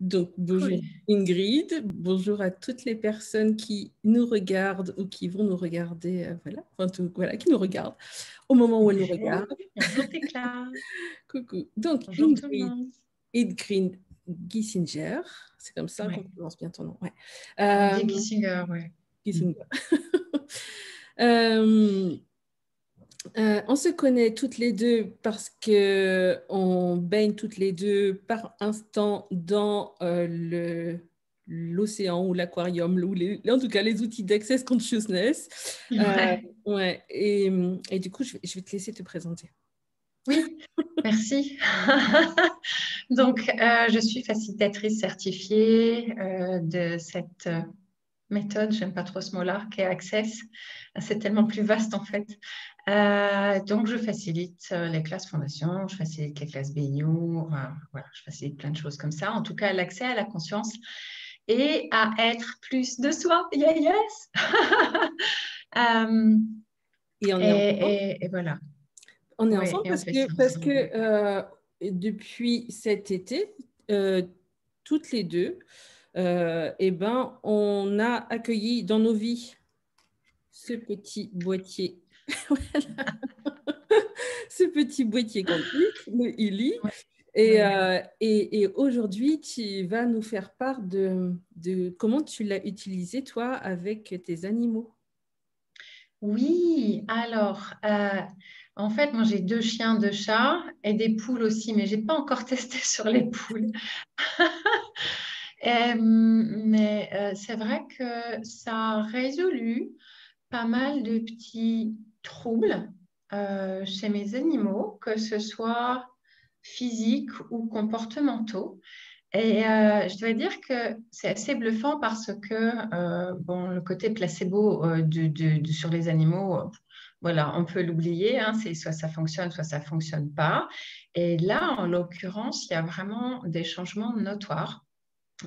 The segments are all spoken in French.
Donc, bonjour Cool. Ingrid, bonjour à toutes les personnes qui nous regardent ou qui vont nous regarder, voilà, enfin, voilà, qui nous regardent au moment où elles nous Bonjour, regardent. bonjour Tecla. Coucou. Donc, Bonjour tout le monde. Ingrid Giesinger, c'est comme ça qu'on Ouais. prononce bien ton nom. Ouais. On dit Giesinger, ouais. Giesinger. Euh, on se connaît toutes les deux parce qu'on baigne toutes les deux par instant dans l'océan ou l'aquarium, ou en tout cas les outils d'Access Consciousness. Ouais. Ouais, et du coup, je vais te laisser te présenter. Oui, merci. Donc, je suis facilitatrice certifiée de cette méthode, j'aime pas trop ce mot-là, qui est Access. C'est tellement plus vaste en fait. Donc, je facilite les classes fondation, je facilite les classes BIO, voilà, je facilite plein de choses comme ça. En tout cas, l'accès à la conscience et à être plus de soi. Yeah, yes. Et on est ensemble. Et voilà. On est Oui, ensemble et on fait ça parce ensemble. que depuis cet été, toutes les deux, eh ben, on a accueilli dans nos vies ce petit boîtier. Voilà. Ce petit boîtier quantique, le ILI. Ouais, ouais. Et aujourd'hui, tu vas nous faire part de comment tu l'as utilisé, toi, avec tes animaux. Oui, alors, en fait, moi j'ai 2 chiens, 2 chats et des poules aussi, mais je n'ai pas encore testé sur les poules. Mais c'est vrai que ça a résolu pas mal de petits troubles chez mes animaux, que ce soit physiques ou comportementaux. Et je dois dire que c'est assez bluffant parce que bon, le côté placebo sur les animaux, voilà, on peut l'oublier, hein, c'est soit ça fonctionne, soit ça fonctionne pas. Et là, en l'occurrence, il y a vraiment des changements notoires.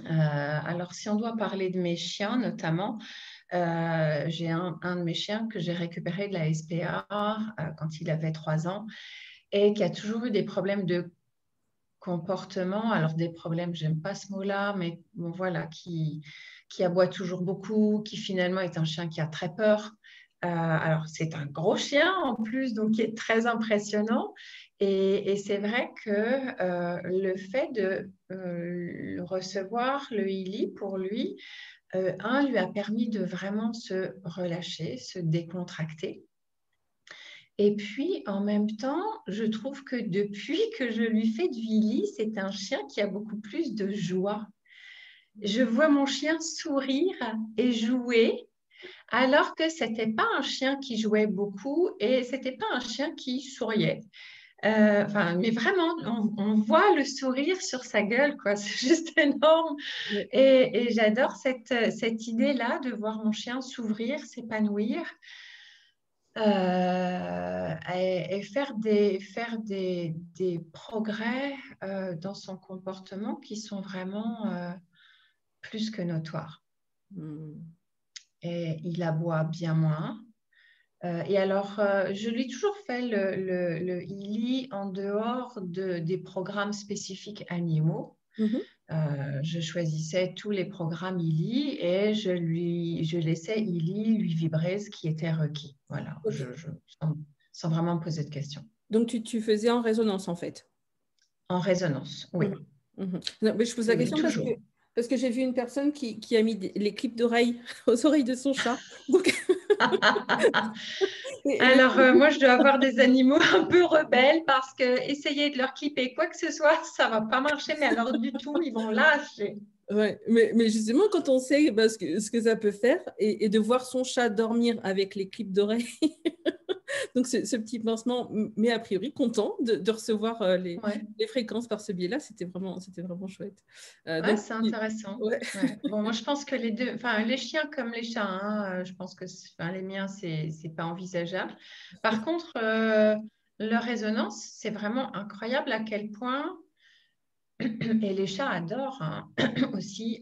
Alors, si on doit parler de mes chiens notamment, j'ai un de mes chiens que j'ai récupéré de la SPA quand il avait 3 ans et qui a toujours eu des problèmes de comportement. Alors, des problèmes, j'aime pas ce mot-là, mais bon, voilà, qui aboie toujours beaucoup, qui finalement est un chien qui a très peur. Alors, c'est un gros chien en plus, donc qui est très impressionnant. Et c'est vrai que le fait de recevoir le ILI pour lui, lui a permis de vraiment se relâcher, se décontracter. Et puis, en même temps, je trouve que depuis que je lui fais du ILI, c'est un chien qui a beaucoup plus de joie. Je vois mon chien sourire et jouer, alors que ce n'était pas un chien qui jouait beaucoup et ce n'était pas un chien qui souriait. Mais vraiment, on voit le sourire sur sa gueule, quoi. C'est juste énorme. Oui. Et j'adore cette idée-là de voir mon chien s'ouvrir, s'épanouir et faire des progrès dans son comportement qui sont vraiment plus que notoires. Hmm. Et il aboie bien moins. Et alors, je lui ai toujours fait le ILI en dehors des programmes spécifiques animaux. Mhm. Je choisissais tous les programmes ILI et je laissais ILI lui vibrer ce qui était requis. Voilà, Ok. sans vraiment me poser de questions. Donc, tu faisais en résonance, en fait. En résonance, oui. Mhm. Mhm. Non, mais je pose la Oui, oui, question toujours. parce que j'ai vu une personne qui a mis les clips d'oreilles aux oreilles de son chat. Donc, et Alors, moi, je dois avoir des animaux un peu rebelles parce que essayer de leur clipper quoi que ce soit, ça va pas marcher, mais alors du tout, ils vont lâcher. ouais, mais justement, quand on sait bah, ce que ça peut faire et de voir son chat dormir avec les clips d'oreilles, donc ce petit pincement, mais a priori content de recevoir Ouais, les fréquences par ce biais-là, c'était vraiment chouette. ouais, Donc, c'est intéressant. ouais. Ouais. Bon, moi, je pense que les deux, enfin, les chiens comme les chats, hein, je pense que enfin, les miens, c'est pas envisageable. Par contre, leur résonance, c'est vraiment incroyable à quel point, et les chats adorent hein, aussi.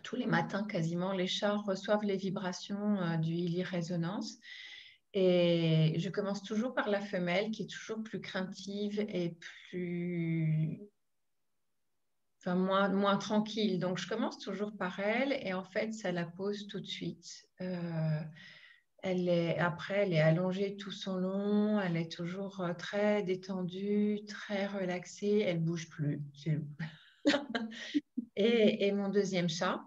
Tous les matins, quasiment, les chats reçoivent les vibrations du Healy Résonance. Et je commence toujours par la femelle qui est toujours plus craintive et plus enfin, moins tranquille. Donc, je commence toujours par elle et en fait, ça la pose tout de suite. Après, elle est allongée tout son long, elle est toujours très détendue, très relaxée, elle ne bouge plus. Et mon deuxième chat,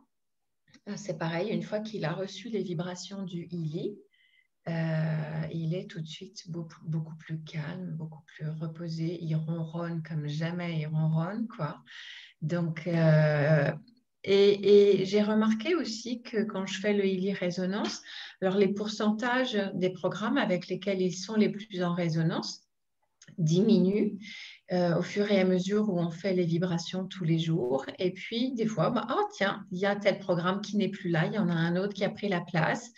c'est pareil, une fois qu'il a reçu les vibrations du Ili, il est tout de suite beaucoup plus calme, beaucoup plus reposé. Il ronronne comme jamais il ronronne, quoi. Donc, et j'ai remarqué aussi que quand je fais le Ili résonance, alors les pourcentages des programmes avec lesquels ils sont les plus en résonance diminuent au fur et à mesure où on fait les vibrations tous les jours. Et puis, des fois, oh tiens, il y a tel programme qui n'est plus là, il y en a un autre qui a pris la place.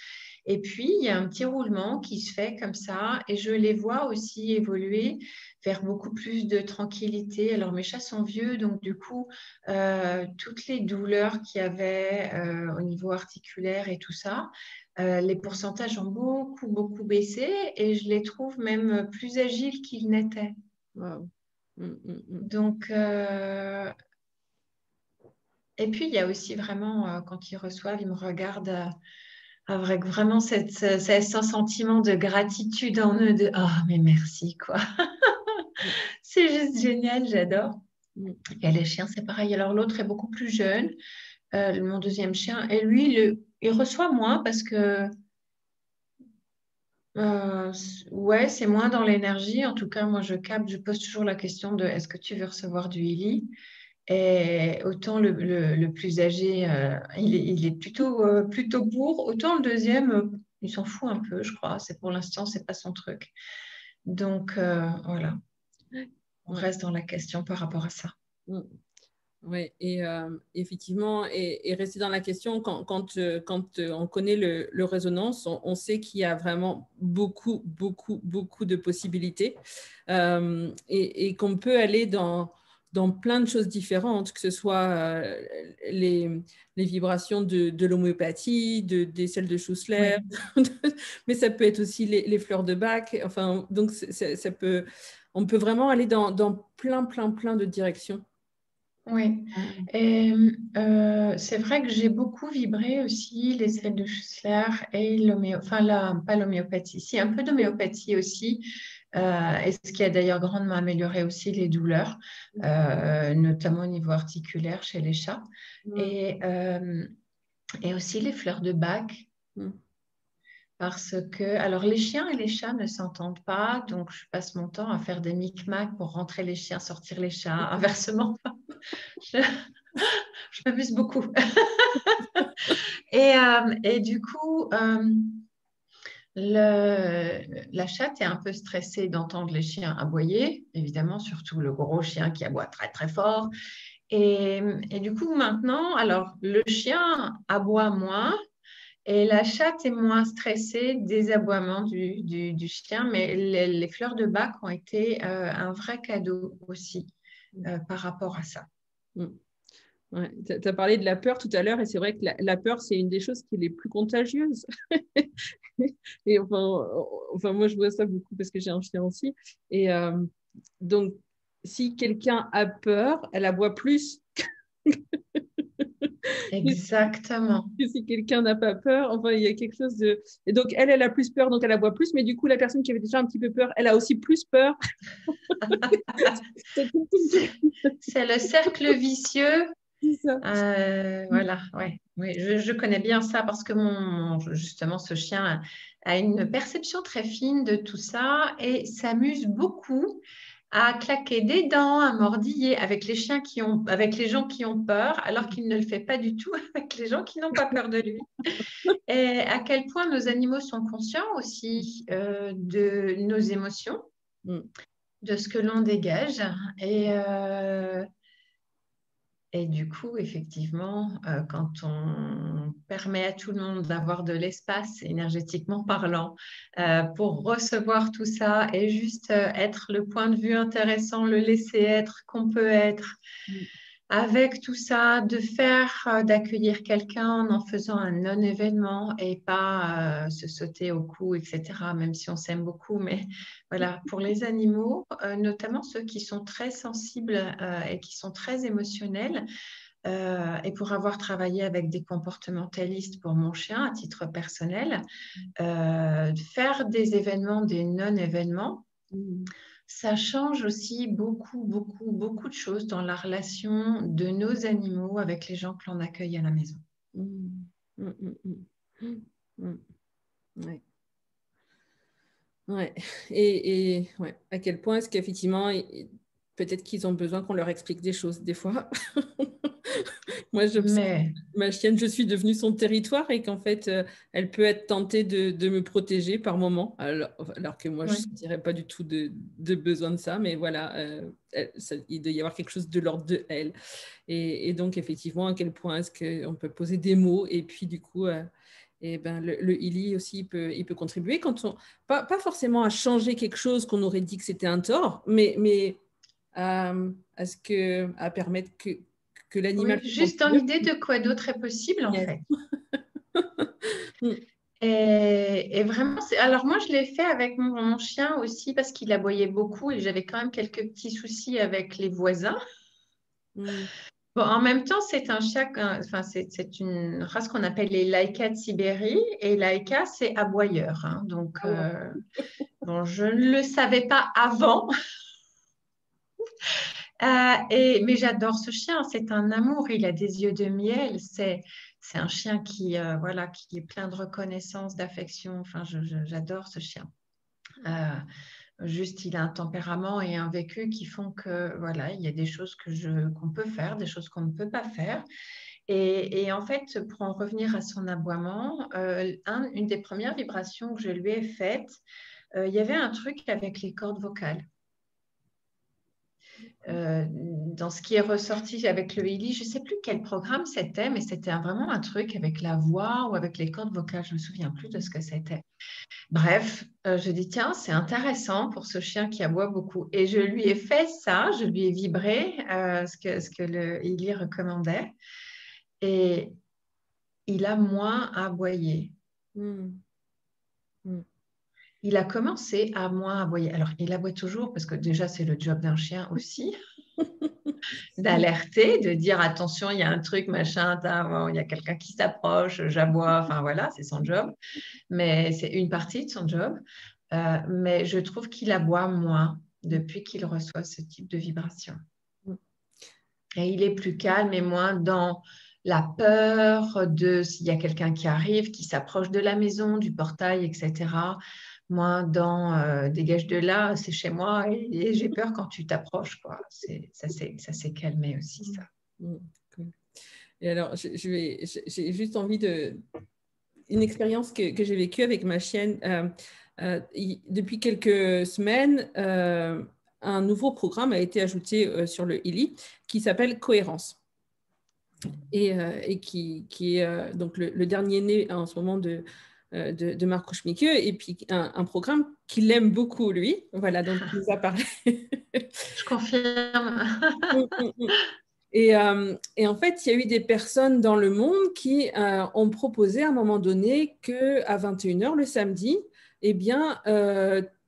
Et puis, il y a un petit roulement qui se fait comme ça et je les vois aussi évoluer vers beaucoup plus de tranquillité. Alors, mes chats sont vieux, donc du coup, toutes les douleurs qu'il y avait au niveau articulaire et tout ça, les pourcentages ont beaucoup baissé et je les trouve même plus agiles qu'ils n'étaient. Wow. Donc, et puis, il y a aussi vraiment, quand ils reçoivent, ils me regardent avec vraiment ce sentiment de gratitude en eux, de «Oh, mais merci, quoi!» C'est juste génial, j'adore. Et les chiens, c'est pareil. Alors, l'autre est beaucoup plus jeune, mon deuxième chien, et lui, il reçoit moins parce que, ouais, c'est moins dans l'énergie. En tout cas, moi, je pose toujours la question de «Est-ce que tu veux recevoir du Ili?» Et autant le plus âgé, il est plutôt pour. Autant le deuxième, il s'en fout un peu, je crois. C'est pour l'instant, c'est pas son truc. Donc, voilà, on reste dans la question par rapport à ça. Oui, et effectivement, et rester dans la question, quand on connaît le résonance, on sait qu'il y a vraiment beaucoup de possibilités et qu'on peut aller dans plein de choses différentes, que ce soit les vibrations de l'homéopathie, des sels de Schussler, Oui. mais ça peut être aussi les fleurs de Bach. Enfin, donc, on peut vraiment aller dans plein de directions. Oui, et c'est vrai que j'ai beaucoup vibré aussi les sels de Schussler et pas l'homéopathie, si un peu d'homéopathie aussi, et ce qui a d'ailleurs grandement amélioré aussi les douleurs, notamment au niveau articulaire chez les chats, et aussi les fleurs de Bach. Parce que, alors les chiens et les chats ne s'entendent pas, donc je passe mon temps à faire des micmacs pour rentrer les chiens, sortir les chats, inversement. Je m'amuse beaucoup. Et du coup, la chatte est un peu stressée d'entendre les chiens aboyer, évidemment, surtout le gros chien qui aboie très fort. Et du coup, maintenant, alors le chien aboie moins et la chatte est moins stressée des aboiements du chien, mais les fleurs de Bach ont été un vrai cadeau aussi par rapport à ça. Ouais. Tu as parlé de la peur tout à l'heure et c'est vrai que la peur, c'est une des choses qui est les plus contagieuses. Et enfin, moi, je vois ça beaucoup parce que j'ai un chien aussi. Et donc, si quelqu'un a peur, elle aboie plus. Exactement. Que si quelqu'un n'a pas peur, enfin, il y a quelque chose de... Et donc, elle a plus peur, donc elle aboie plus. Mais du coup, la personne qui avait déjà un petit peu peur, elle a aussi plus peur. C'est le cercle vicieux. Ça. Voilà, ouais. Oui, je connais bien ça parce que justement, ce chien a une perception très fine de tout ça et s'amuse beaucoup à claquer des dents, à mordiller avec avec les gens qui ont peur, alors qu'il ne le fait pas du tout avec les gens qui n'ont pas peur de lui. Et à quel point nos animaux sont conscients aussi de nos émotions, de ce que l'on dégage. Et du coup, effectivement, quand on permet à tout le monde d'avoir de l'espace énergétiquement parlant pour recevoir tout ça et juste être le point de vue intéressant, le laisser être qu'on peut être, avec tout ça, d'accueillir quelqu'un en faisant un non-événement et pas se sauter au cou, etc., même si on s'aime beaucoup. Mais voilà, pour les animaux, notamment ceux qui sont très sensibles et qui sont très émotionnels, et pour avoir travaillé avec des comportementalistes pour mon chien à titre personnel, faire des événements, des non-événements, ça change aussi beaucoup, beaucoup, beaucoup de choses dans la relation de nos animaux avec les gens que l'on accueille à la maison. Ouais. Ouais. Et ouais. À quel point est-ce qu'effectivement, peut-être qu'ils ont besoin qu'on leur explique des choses des fois. Moi, j'observe Mais ma chienne, je suis devenue son territoire et qu'en fait, elle peut être tentée de me protéger par moment, alors que moi, je ne ouais. sentirais pas du tout de besoin de ça. Mais voilà, il doit y avoir quelque chose de l'ordre de elle. Et donc, effectivement, à quel point est-ce qu'on peut poser des mots et puis du coup, et ben, le ILI aussi, il peut contribuer quand pas forcément à changer quelque chose qu'on aurait dit que c'était un tort, mais à permettre que l'animal Oui, se sente juste dans mieux. l'idée de quoi d'autre est possible, en Yes. fait. Et vraiment, alors moi, je l'ai fait avec mon chien aussi parce qu'il aboyait beaucoup et j'avais quand même quelques petits soucis avec les voisins. Mm. Bon, en même temps, c'est un chien, enfin, c'est une race qu'on appelle les Laïka de Sibérie et Laïka, c'est aboyeur, hein. Donc, Ah ouais. bon, je ne le savais pas avant. Mais j'adore ce chien, c'est un amour, il a des yeux de miel, c'est un chien voilà, qui est plein de reconnaissance, d'affection, enfin, j'adore ce chien. Euh, Juste, il a un tempérament et un vécu qui font que, voilà, il y a des choses qu'on peut faire, des choses qu'on ne peut pas faire. Et en fait, pour en revenir à son aboiement, une des premières vibrations que je lui ai faites, il y avait un truc avec les cordes vocales. Dans ce qui est ressorti avec le Ili, je ne sais plus quel programme c'était, mais c'était vraiment un truc avec la voix ou avec les cordes vocales. Je ne me souviens plus de ce que c'était. Bref, je dis, tiens, c'est intéressant pour ce chien qui aboie beaucoup. Et je lui ai fait ça, je lui ai vibré ce que le Ili recommandait. Et il a moins aboyé. Mm. Mm. Il a commencé à moins aboyer. Alors, il aboie toujours parce que déjà, c'est le job d'un chien aussi, d'alerter, de dire attention, il y a un truc, machin, il y a quelqu'un qui s'approche, j'aboie, enfin voilà, c'est son job. Mais c'est une partie de son job. Mais je trouve qu'il aboie moins depuis qu'il reçoit ce type de vibration. Et il est plus calme et moins dans la peur de s'il y a quelqu'un qui arrive, qui s'approche de la maison, du portail, etc. Moins dans dégage de là, c'est chez moi et j'ai peur quand tu t'approches, quoi. Ça s'est calmé aussi, ça. Mm. Cool. Et alors, j'ai juste envie une expérience que j'ai vécue avec ma chienne. Depuis quelques semaines, un nouveau programme a été ajouté sur le ILI qui s'appelle Cohérence et qui est donc le dernier né en ce moment de Marco Schmicke et puis un programme qu'il aime beaucoup, lui. Voilà, donc il nous a parlé. Je confirme. Et en fait, il y a eu des personnes dans le monde qui ont proposé à un moment donné qu'à 21h le samedi, eh bien,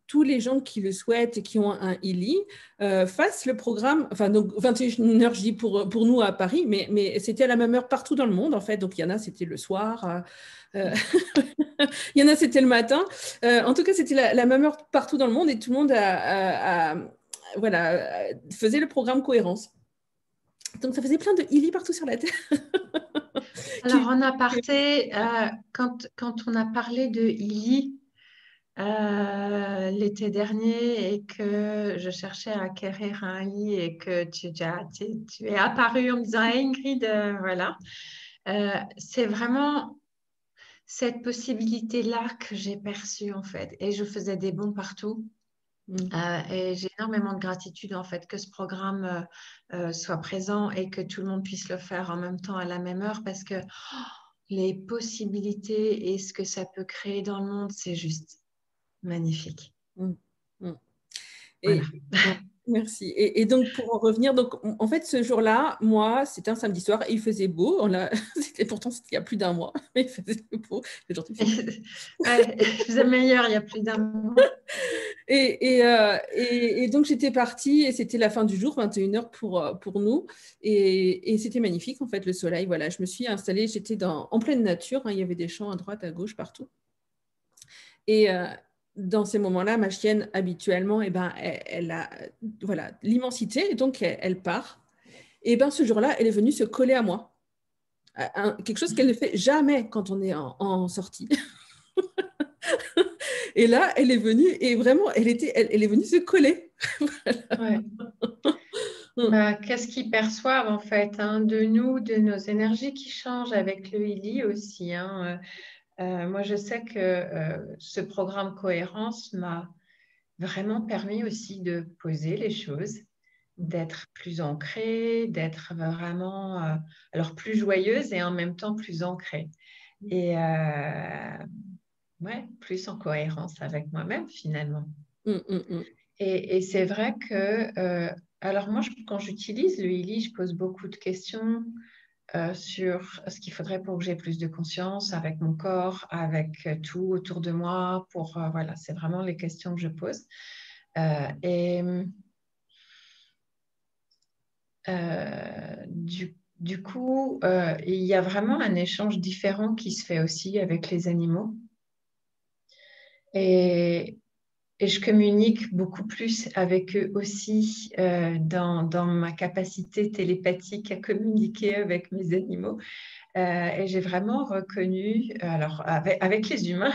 tous les gens qui le souhaitent et qui ont un ILI fassent le programme, enfin, donc 21h, je dis pour nous à Paris, mais c'était à la même heure partout dans le monde, en fait. Donc, il y en a, c'était le soir, il y en a, c'était le matin. En tout cas, c'était la même heure partout dans le monde et tout le monde voilà, faisait le programme Cohérence. Donc, ça faisait plein de ILI partout sur la Terre. Alors, en aparté, quand on a parlé de Ili l'été dernier et que je cherchais à acquérir un lit et que tu es apparu en me disant hey, Ingrid, voilà. C'est vraiment cette possibilité-là que j'ai perçue en fait. Et je faisais des bons partout. Et j'ai énormément de gratitude en fait que ce programme soit présent et que tout le monde puisse le faire en même temps à la même heure parce que les possibilités et ce que ça peut créer dans le monde, c'est juste magnifique. Mm. Mm. Voilà. Et, ouais. Merci. Et donc, pour en revenir, donc, en fait, ce jour-là, moi, c'était un samedi soir et il faisait beau. Pourtant, c'était il y a plus d'un mois, mais il faisait beau. Aujourd'hui, il fait très Ouais, il faisait meilleur il y a plus d'un mois. et donc, j'étais partie et c'était la fin du jour, 21h pour nous. Et c'était magnifique, en fait, le soleil. Voilà, je me suis installée, j'étais en pleine nature, hein, il y avait des champs à droite, à gauche, partout. Et dans ces moments-là, ma chienne, habituellement, eh ben, elle a voilà, l'immensité, et donc elle part. Et ben, ce jour-là, elle est venue se coller à moi. Quelque chose qu'elle ne fait jamais quand on est en sortie. Et là, elle est venue et vraiment, elle est venue se coller. Ouais. Bah, qu'est-ce qu'ils perçoivent en fait hein, de nous, de nos énergies qui changent avec le ILI aussi. Hein. Moi, je sais que ce programme Cohérence m'a vraiment permis aussi de poser les choses, d'être plus ancrée, d'être vraiment alors plus joyeuse et en même temps plus ancrée. Et ouais, plus en cohérence avec moi-même finalement. Hum, hum, hum. Et c'est vrai que, alors moi, quand j'utilise le ILI, je pose beaucoup de questions sur ce qu'il faudrait pour que j'ai plus de conscience avec mon corps, avec tout autour de moi. Voilà, c'est vraiment les questions que je pose. Et du coup, il y a vraiment un échange différent qui se fait aussi avec les animaux. Et, et je communique beaucoup plus avec eux aussi dans ma capacité télépathique à communiquer avec mes animaux. Et j'ai vraiment reconnu, alors avec les humains,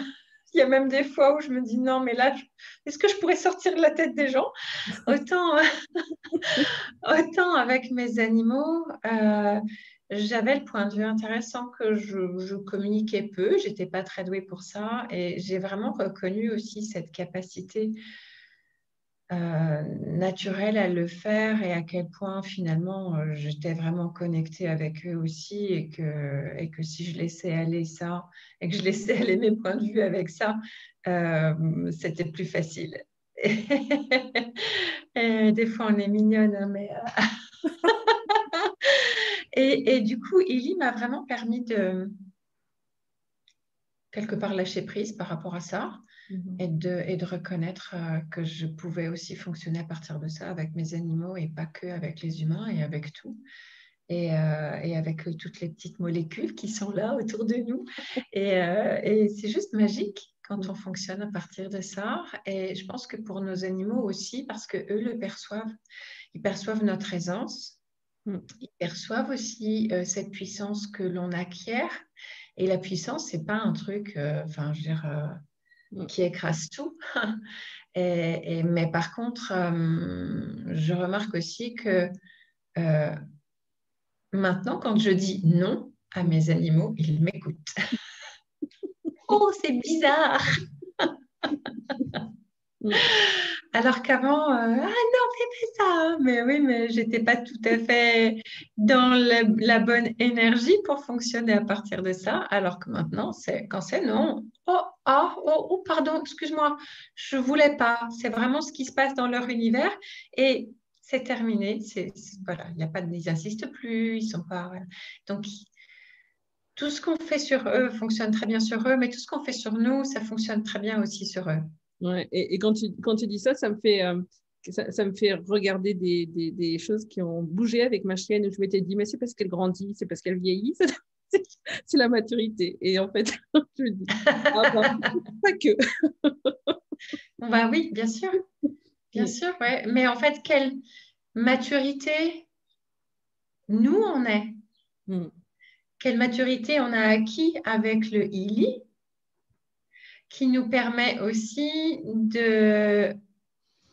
il y a même des fois où je me dis non, mais là, est-ce que je pourrais sortir de la tête des gens? Autant, autant avec mes animaux, j'avais le point de vue intéressant que je communiquais peu, j'étais pas très douée pour ça, et j'ai vraiment reconnu aussi cette capacité naturel à le faire et à quel point finalement j'étais vraiment connectée avec eux aussi et que si je laissais aller ça et que je laissais aller mes points de vue avec ça, c'était plus facile. Et des fois on est mignonne, hein, mais et du coup, Illy m'a vraiment permis de quelque part lâcher prise par rapport à ça. Mhm. Et de reconnaître que je pouvais aussi fonctionner à partir de ça avec mes animaux et pas que avec les humains et avec tout. Et avec toutes les petites molécules qui sont là autour de nous. Et c'est juste magique quand on fonctionne à partir de ça. Et je pense que pour nos animaux aussi, parce qu'eux le perçoivent, ils perçoivent notre aisance, Mhm. ils perçoivent aussi cette puissance que l'on acquiert. Et la puissance, c'est pas un truc, enfin, je veux dire, qui écrase tout. Mais par contre, je remarque aussi que euh, maintenant, quand je dis non à mes animaux, ils m'écoutent. Oh, c'est bizarre. Mhm. Alors qu'avant, ah non, fais pas ça. Mais oui, mais j'étais pas tout à fait dans la bonne énergie pour fonctionner à partir de ça. Alors que maintenant, quand c'est non. Oh, ah, oh, oh, pardon, excuse-moi, je voulais pas. C'est vraiment ce qui se passe dans leur univers et c'est terminé. Voilà, il y a pas, ils insistent plus, ils sont pas. Voilà. Donc tout ce qu'on fait sur eux fonctionne très bien sur eux, mais tout ce qu'on fait sur nous, ça fonctionne très bien aussi sur eux. Ouais, et quand tu dis ça, ça me fait regarder des choses qui ont bougé avec ma chienne où je m'étais dit, mais c'est parce qu'elle grandit, c'est parce qu'elle vieillit, c'est la maturité. Et en fait, je me dis, ah ben, pas que. Bah oui, bien Mm, sûr, ouais. Mais en fait, quelle maturité nous on est? mm, Quelle maturité on a acquis avec le ILI qui nous permet aussi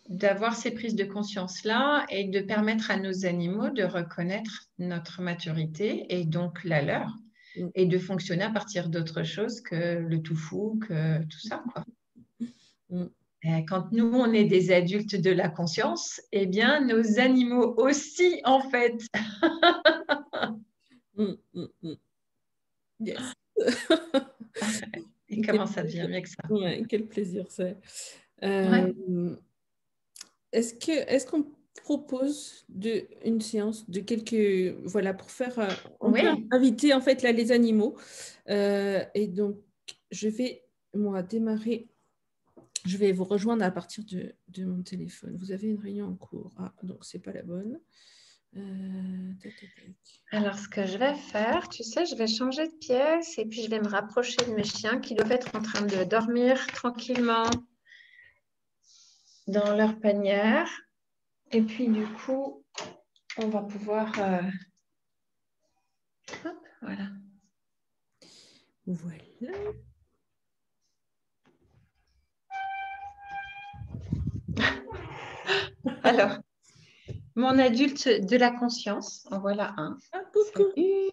d'avoir ces prises de conscience-là et de permettre à nos animaux de reconnaître notre maturité et donc la leur mm, et de fonctionner à partir d'autre chose que le tout fou, que tout ça, quoi. mm, Quand nous, on est des adultes de la conscience, eh bien, nos animaux aussi, en fait. mm, mm, mm. Yes. Et Quel comment ça devient plaisir. mieux que ça? Ouais, quel plaisir c'est. Ouais. Est-ce qu'on propose une séance de quelques, voilà, pour faire, on peut Oui. inviter en fait là les animaux. Et donc, je vais, moi, démarrer. Je vais vous rejoindre à partir de mon téléphone. Vous avez une réunion en cours. Ah, donc c'est pas la bonne. Tac, tac, tac. Alors, ce que je vais faire, tu sais, je vais changer de pièce et puis je vais me rapprocher de mes chiens qui doivent être en train de dormir tranquillement dans leur panière. Et puis, du coup, on va pouvoir... Hop, voilà. Voilà. Alors, mon adulte de la conscience, en voilà un. Ah, coucou. Salut.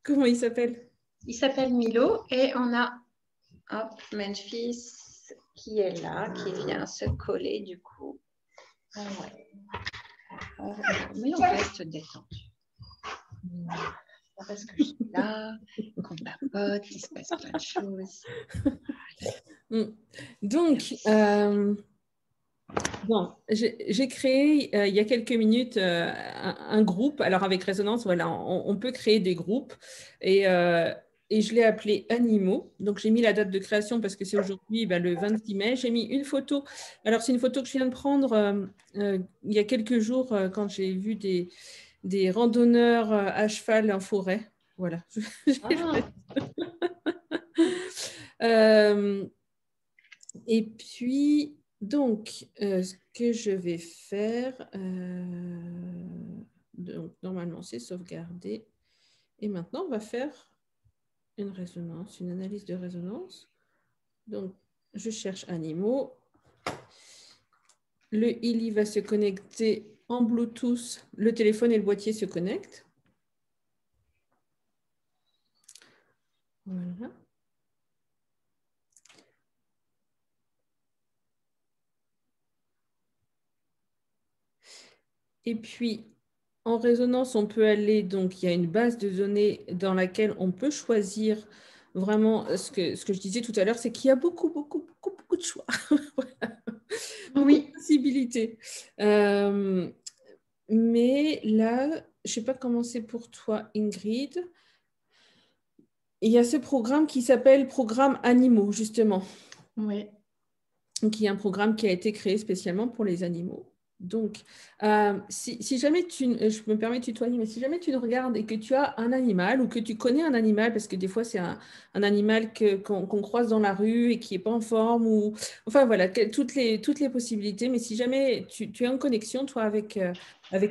Comment il s'appelle? Il s'appelle Milo et on a hop, Memphis qui est là, qui vient se coller du coup. Ah ouais. Mais on reste détendu. Parce que je suis là, qu'on papote, il se passe plein de choses. Donc, bon, j'ai créé il y a quelques minutes un groupe. Alors avec Résonance, voilà, on peut créer des groupes et je l'ai appelé Animaux. Donc j'ai mis la date de création parce que c'est aujourd'hui le 26 mai. J'ai mis une photo. Alors c'est une photo que je viens de prendre il y a quelques jours quand j'ai vu des randonneurs à cheval en forêt. Voilà. Euh, et puis, donc, ce que je vais faire, donc, normalement, c'est sauvegarder. Et maintenant, on va faire une résonance, une analyse de résonance. Donc, je cherche animaux. Le ILI va se connecter en Bluetooth. Le téléphone et le boîtier se connectent. Voilà. Et puis, en résonance, on peut aller, donc il y a une base de données dans laquelle on peut choisir vraiment ce que je disais tout à l'heure, c'est qu'il y a beaucoup, beaucoup, beaucoup, beaucoup de choix. Voilà. Beaucoup de Oui. possibilités. Mais là, je ne sais pas comment c'est pour toi, Ingrid. Il y a ce programme qui s'appelle Programme Animaux, justement. Oui. Qui est un programme qui a été créé spécialement pour les animaux. Donc, si jamais je me permets de tutoyer, mais si jamais tu le regardes et que tu as un animal ou que tu connais un animal, parce que des fois c'est un animal qu'on croise dans la rue et qui n'est pas en forme, ou enfin voilà, toutes les possibilités, mais si jamais tu es en connexion, toi, avec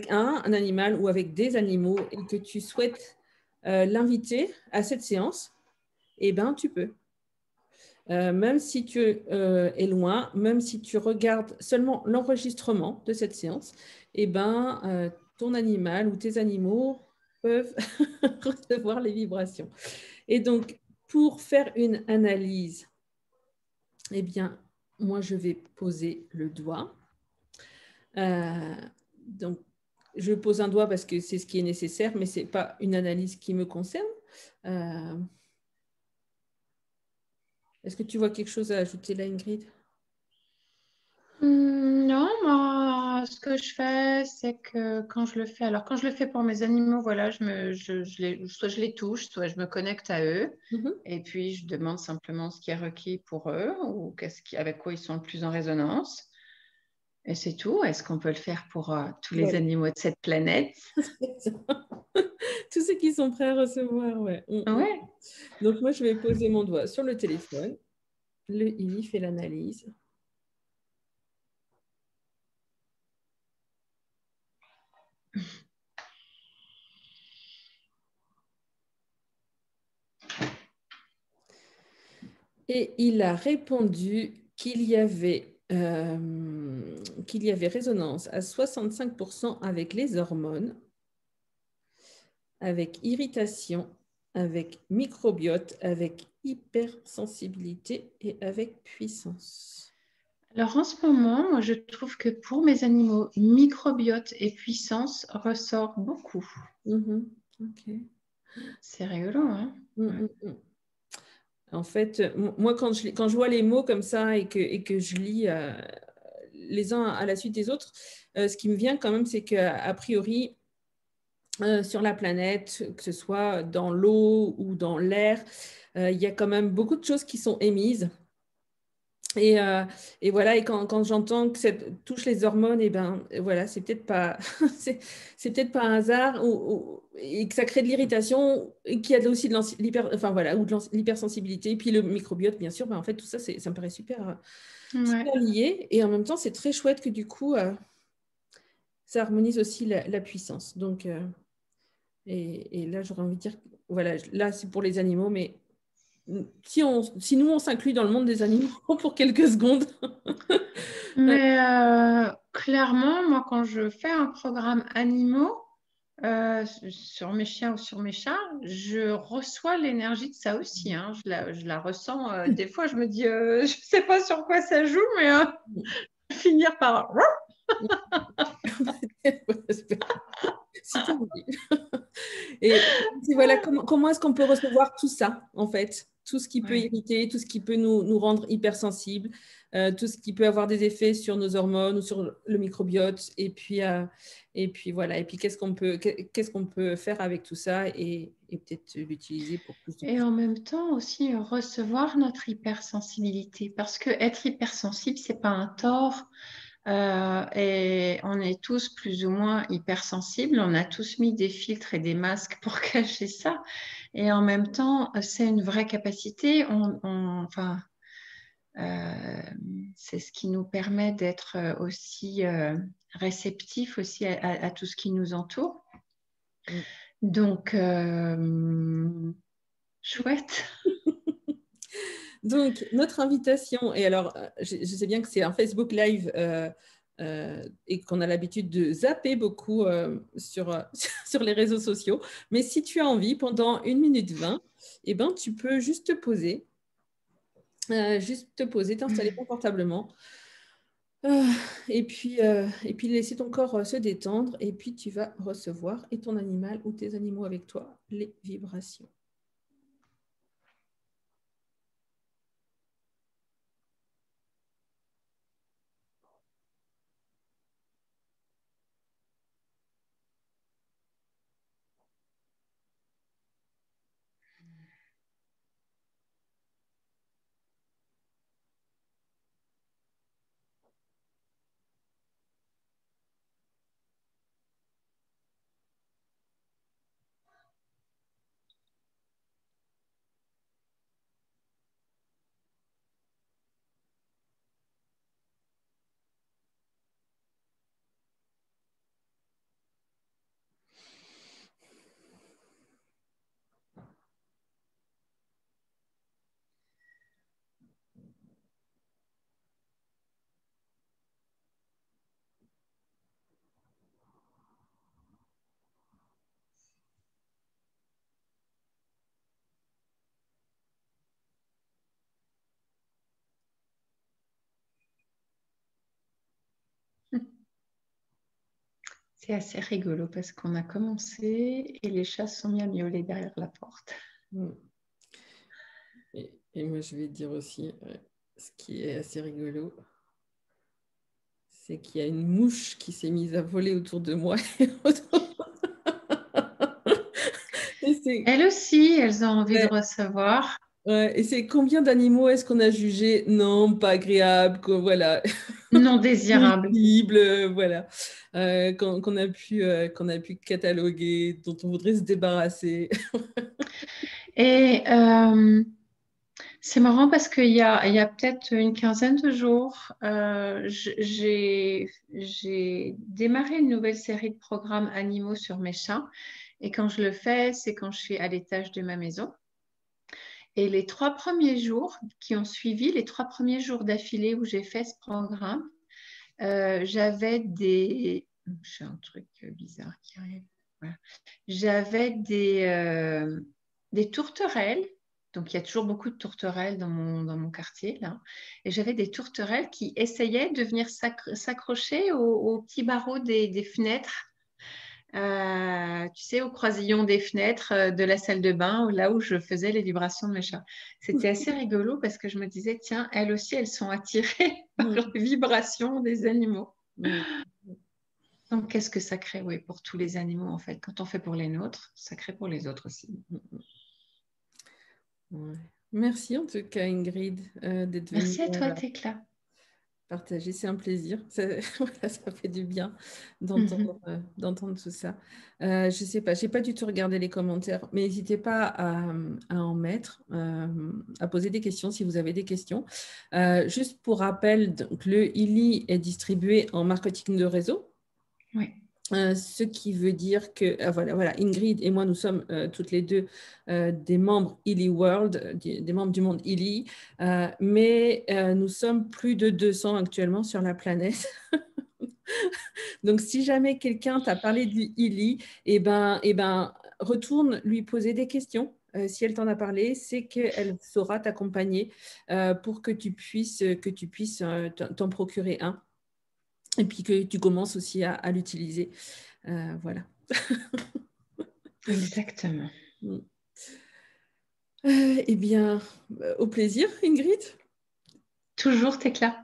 un animal ou avec des animaux et que tu souhaites l'inviter à cette séance, eh ben, tu peux. Même si tu es loin, même si tu regardes seulement l'enregistrement de cette séance, eh ben, ton animal ou tes animaux peuvent recevoir les vibrations. Et donc, pour faire une analyse, eh bien, moi, je vais poser le doigt. Donc, je pose un doigt parce que c'est ce qui est nécessaire, mais ce n'est pas une analyse qui me concerne. Est-ce que tu vois quelque chose à ajouter là, Ingrid? Non, moi, ce que je fais, c'est que quand je le fais, alors quand je le fais pour mes animaux, voilà, soit je les touche, soit je me connecte à eux, et puis je demande simplement ce qui est requis pour eux ou avec quoi ils sont le plus en résonance. Et c'est tout. Est-ce qu'on peut le faire pour tous les animaux de cette planète? Tous ceux qui sont prêts à recevoir, ouais. Ouais. Donc, moi, je vais poser mon doigt sur le téléphone. Le ILI fait l'analyse. Et il a répondu qu'il y avait résonance à 65% avec les hormones, avec irritation, avec microbiote, avec hypersensibilité et avec puissance. Alors en ce moment, moi, je trouve que pour mes animaux, microbiote et puissance ressort beaucoup. Ok. C'est rigolo, hein? Ouais. En fait, moi, quand je vois les mots comme ça et que je lis les uns à la suite des autres. Ce qui me vient quand même, c'est qu'a priori, sur la planète, que ce soit dans l'eau ou dans l'air, il y a quand même beaucoup de choses qui sont émises. Et voilà, et quand j'entends que ça touche les hormones, et ben voilà, c'est peut-être pas, c'est peut-être pas un hasard, et que ça crée de l'irritation, et qu'il y a aussi de enfin, voilà, ou de l'hypersensibilité, et puis le microbiote, bien sûr, ben, en fait, tout ça, ça me paraît super, super lié, et en même temps, c'est très chouette que du coup, ça harmonise aussi la puissance. Donc, et là, j'aurais envie de dire, voilà, là, c'est pour les animaux, mais si nous, on s'inclut dans le monde des animaux pour quelques secondes. Mais clairement, moi, quand je fais un programme animaux sur mes chiens ou sur mes chats, je reçois l'énergie de ça aussi, hein. Je la ressens. Des fois, je me dis, je ne sais pas sur quoi ça joue, mais finir par... Si tu veux. Et voilà, comment est-ce qu'on peut recevoir tout ça, en fait? Tout ce qui peut irriter, tout ce qui peut nous rendre hypersensibles, tout ce qui peut avoir des effets sur nos hormones ou sur le microbiote. Et puis voilà. Et puis qu'est-ce qu'on peut faire avec tout ça et peut-être l'utiliser pour plus de Et en même temps aussi recevoir notre hypersensibilité, parce que être hypersensible, c'est pas un tort. Et on est tous plus ou moins hypersensibles. On a tous mis des filtres et des masques pour cacher ça. Et en même temps, c'est une vraie capacité. Enfin, c'est ce qui nous permet d'être aussi réceptifs aussi à tout ce qui nous entoure. Donc, chouette. Donc, notre invitation, et alors, je sais bien que c'est un Facebook Live et qu'on a l'habitude de zapper beaucoup sur les réseaux sociaux, mais si tu as envie, pendant 1 minute 20, eh ben, tu peux juste te poser, t'installer confortablement, et puis laisser ton corps se détendre, et puis tu vas recevoir, et ton animal ou tes animaux avec toi, les vibrations. C'est assez rigolo parce qu'on a commencé et les chats se sont mis à miauler derrière la porte. Et moi, je vais te dire aussi, ce qui est assez rigolo, c'est qu'il y a une mouche qui s'est mise à voler autour de moi. Elles aussi, elles ont envie de recevoir. Ouais, et c'est combien d'animaux est-ce qu'on a jugé non, pas agréable, voilà, Non désirable. nuisible, voilà, qu'on a pu cataloguer, dont on voudrait se débarrasser. Et c'est marrant parce qu'il y a peut-être une quinzaine de jours, j'ai démarré une nouvelle série de programmes animaux sur mes chats. Et quand je le fais, c'est quand je suis à l'étage de ma maison. Et les 3 premiers jours qui ont suivi, les 3 premiers jours d'affilée où j'ai fait ce programme, j'avais des... J'ai un truc bizarre qui arrive. Voilà. J'avais des tourterelles. Donc, il y a toujours beaucoup de tourterelles dans mon quartier, là. Et j'avais des tourterelles qui essayaient de venir s'accrocher aux petits barreaux des fenêtres tu sais, au croisillon des fenêtres de la salle de bain, là où je faisais les vibrations de mes chats. C'était assez rigolo parce que je me disais, tiens, elles aussi, elles sont attirées par les vibrations des animaux. Donc, qu'est-ce que ça crée, oui, pour tous les animaux, en fait. Quand on fait pour les nôtres, ça crée pour les autres aussi. Ouais. Merci en tout cas, Ingrid, d'être venue Merci à toi, Tekla. partager. C'est un plaisir. Ça, voilà, ça fait du bien d'entendre tout ça. Je ne sais pas, je n'ai pas du tout regardé les commentaires, mais n'hésitez pas à en mettre, à poser des questions si vous avez des questions. Juste pour rappel, donc, le ILI est distribué en marketing de réseau. Oui. Ce qui veut dire que, voilà, Ingrid et moi, nous sommes toutes les deux des membres ILI World, des membres du monde ILI, mais nous sommes plus de 200 actuellement sur la planète. Donc, si jamais quelqu'un t'a parlé du ILI, retourne lui poser des questions. Si elle t'en a parlé, c'est qu'elle saura t'accompagner pour que tu puisses t'en procurer un. Et puis que tu commences aussi à l'utiliser. Voilà. Exactement. Eh bien, au plaisir, Ingrid. Toujours, Tekla.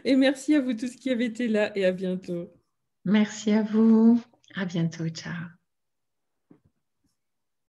Et merci à vous tous qui avez été là et à bientôt. Merci à vous. À bientôt. Ciao.